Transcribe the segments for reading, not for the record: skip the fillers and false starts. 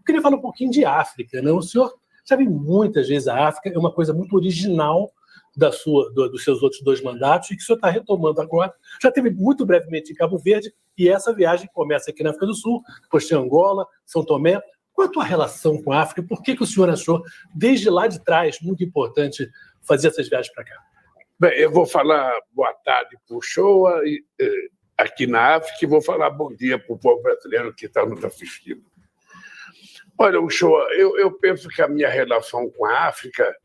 queria falar um pouquinho de África, né? O senhor já viu muitas vezes a África, é uma coisa muito original dos seus outros 2 mandatos, e que o senhor está retomando agora. Já teve muito brevemente em Cabo Verde, e essa viagem começa aqui na África do Sul, depois tem Angola, São Tomé. Qual é a tua relação com a África? Por que o senhor achou, desde lá de trás, muito importante fazer essas viagens para cá? Bem, eu vou falar boa tarde para o Shoa, aqui na África, e vou falar bom dia para o povo brasileiro que está nos assistindo. Olha, o Shoa, eu penso que a minha relação com a África,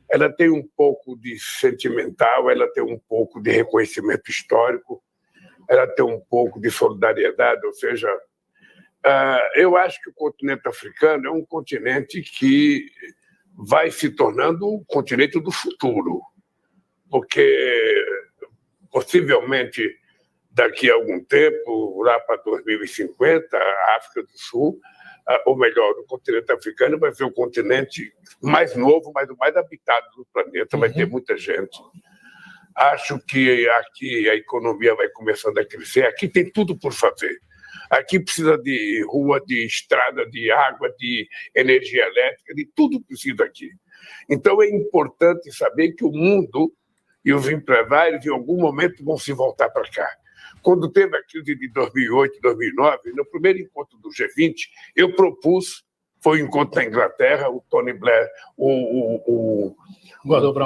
ela tem um pouco de sentimental, ela tem um pouco de reconhecimento histórico, ela tem um pouco de solidariedade, ou seja, eu acho que o continente africano é um continente que vai se tornando o continente do futuro, porque possivelmente daqui a algum tempo, lá para 2050, a África do Sul, ou melhor, o continente africano vai ser o continente mais novo, mas o mais habitado do planeta, vai ter muita gente. Acho que aqui a economia vai começando a crescer, aqui tem tudo por fazer. Aqui precisa de rua, de estrada, de água, de energia elétrica, de tudo precisa aqui. Então é importante saber que o mundo e os empresários, em algum momento, vão se voltar para cá. Quando teve a crise de 2008, 2009, no primeiro encontro do G20, eu propus, foi um encontro na Inglaterra, o Tony Blair, o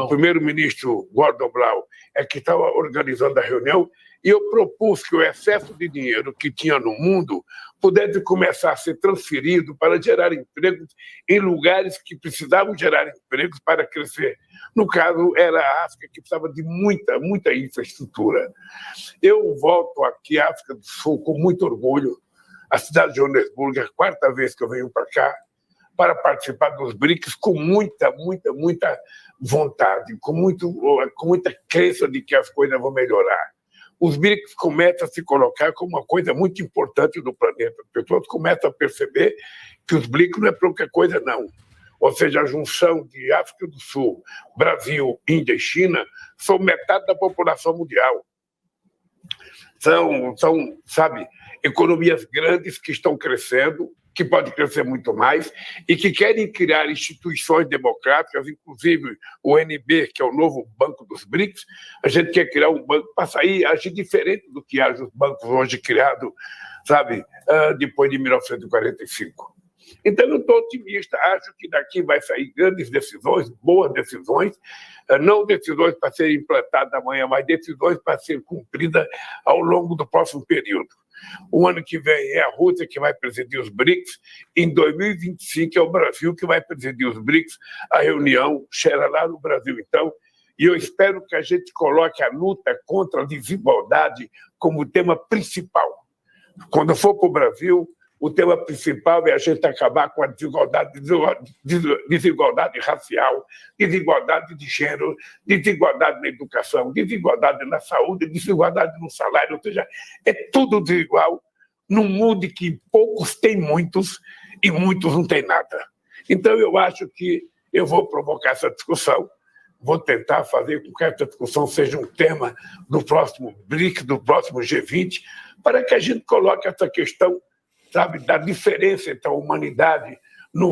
primeiro-ministro Gordon Brown é que estava organizando a reunião, e eu propus que o excesso de dinheiro que tinha no mundo pudesse começar a ser transferido para gerar empregos em lugares que precisavam gerar empregos para crescer. No caso, era a África, que precisava de muita infraestrutura. Eu volto aqui à África do Sul com muito orgulho. A cidade de Joanesburgo é a 4ª vez que eu venho para cá, para participar dos BRICS com muita vontade, com muita crença de que as coisas vão melhorar. Os BRICS começam a se colocar como uma coisa muito importante do planeta. As pessoas começam a perceber que os BRICS não é pouca coisa, não. Ou seja, a junção de África do Sul, Brasil, Índia e China são metade da população mundial. São, sabe, economias grandes que estão crescendo, que podem crescer muito mais, e que querem criar instituições democráticas, inclusive o NB, que é o novo banco dos BRICS. A gente quer criar um banco para sair, agir diferente do que agem os bancos hoje criados, sabe, depois de 1945. Então, eu estou otimista, acho que daqui vai sair grandes decisões, boas decisões, não decisões para serem implantadas amanhã, mas decisões para serem cumpridas ao longo do próximo período. O ano que vem é a Rússia que vai presidir os BRICS, em 2025 é o Brasil que vai presidir os BRICS, a reunião será lá no Brasil, então, e eu espero que a gente coloque a luta contra a desigualdade como tema principal. Quando for para o Brasil, o tema principal é a gente acabar com a desigualdade racial, desigualdade de gênero, desigualdade na educação, desigualdade na saúde, desigualdade no salário, ou seja, é tudo desigual num mundo que poucos têm muitos e muitos não têm nada. Então, eu acho que eu vou provocar essa discussão, vou tentar fazer com que essa discussão seja um tema do próximo BRICS, do próximo G20, para que a gente coloque essa questão, sabe, da diferença entre a humanidade na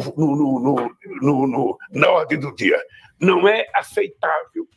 ordem do dia. Não é aceitável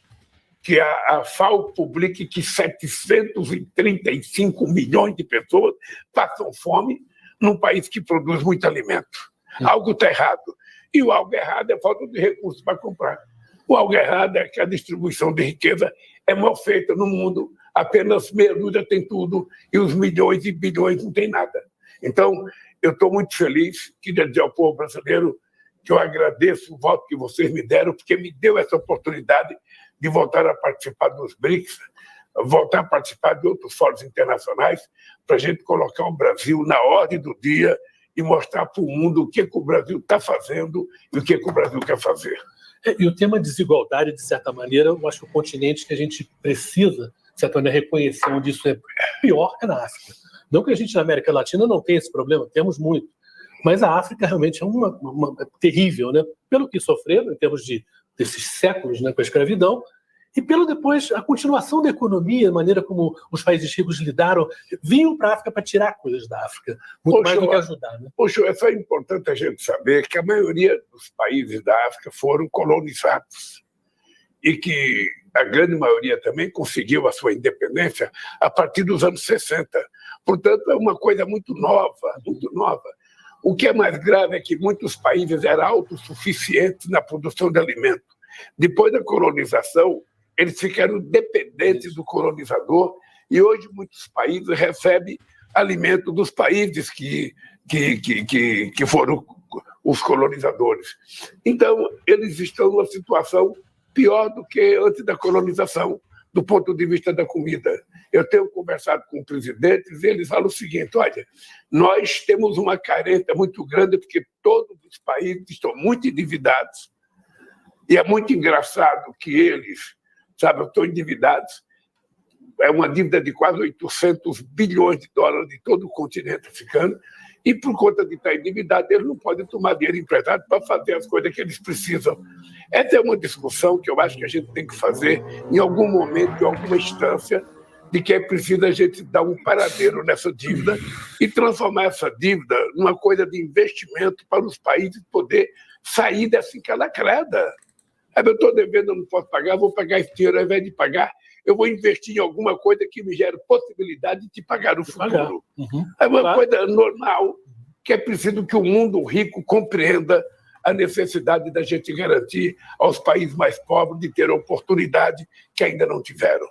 que a FAO publique que 735 milhões de pessoas passam fome num país que produz muito alimento. Algo está errado. E o algo errado é falta de recursos para comprar. O algo errado é que a distribuição de riqueza é mal feita no mundo. Apenas meia dúzia tem tudo e os milhões e bilhões não tem nada. Então, eu estou muito feliz, queria dizer ao povo brasileiro que eu agradeço o voto que vocês me deram, porque me deu essa oportunidade de voltar a participar dos BRICS, voltar a participar de outros fóruns internacionais, para a gente colocar o Brasil na ordem do dia e mostrar para o mundo o que o Brasil está fazendo e o que o Brasil quer fazer. E o tema desigualdade, de certa maneira, eu acho que o continente que a gente precisa, de certa maneira, reconhecer onde isso é pior é na África. Não que a gente na América Latina não tenha esse problema, temos muito. Mas a África realmente é uma terrível, né? Pelo que sofreram em termos desses séculos, né, com a escravidão, e pelo depois, a continuação da economia, a maneira como os países ricos lidaram, vinham para a África para tirar coisas da África, muito mais do que ajudar. Né? Poxa, é só importante a gente saber que a maioria dos países da África foram colonizados e que a grande maioria também conseguiu a sua independência a partir dos anos 60. Portanto, é uma coisa muito nova, muito nova. O que é mais grave é que muitos países eram autossuficientes na produção de alimentos. Depois da colonização, eles ficaram dependentes do colonizador e hoje muitos países recebem alimento dos países que foram os colonizadores. Então, eles estão numa situação pior do que antes da colonização, do ponto de vista da comida. Eu tenho conversado com presidentes e eles falam o seguinte: olha, nós temos uma carência muito grande porque todos os países estão muito endividados e é muito engraçado que eles, estão endividados. É uma dívida de quase 800 bilhões de dólares de todo o continente africano e por conta de estar endividado, eles não podem tomar dinheiro emprestado para fazer as coisas que eles precisam. Essa é uma discussão que eu acho que a gente tem que fazer em algum momento, em alguma instância, de que é preciso a gente dar um paradeiro nessa dívida e transformar essa dívida numa coisa de investimento para os países poder sair dessa encalacrada. Eu estou devendo, eu não posso pagar, vou pagar esse dinheiro, ao invés de pagar, eu vou investir em alguma coisa que me gere possibilidade de te pagar no futuro. É uma coisa normal, que é preciso que o mundo rico compreenda a necessidade da gente garantir aos países mais pobres de ter oportunidade que ainda não tiveram.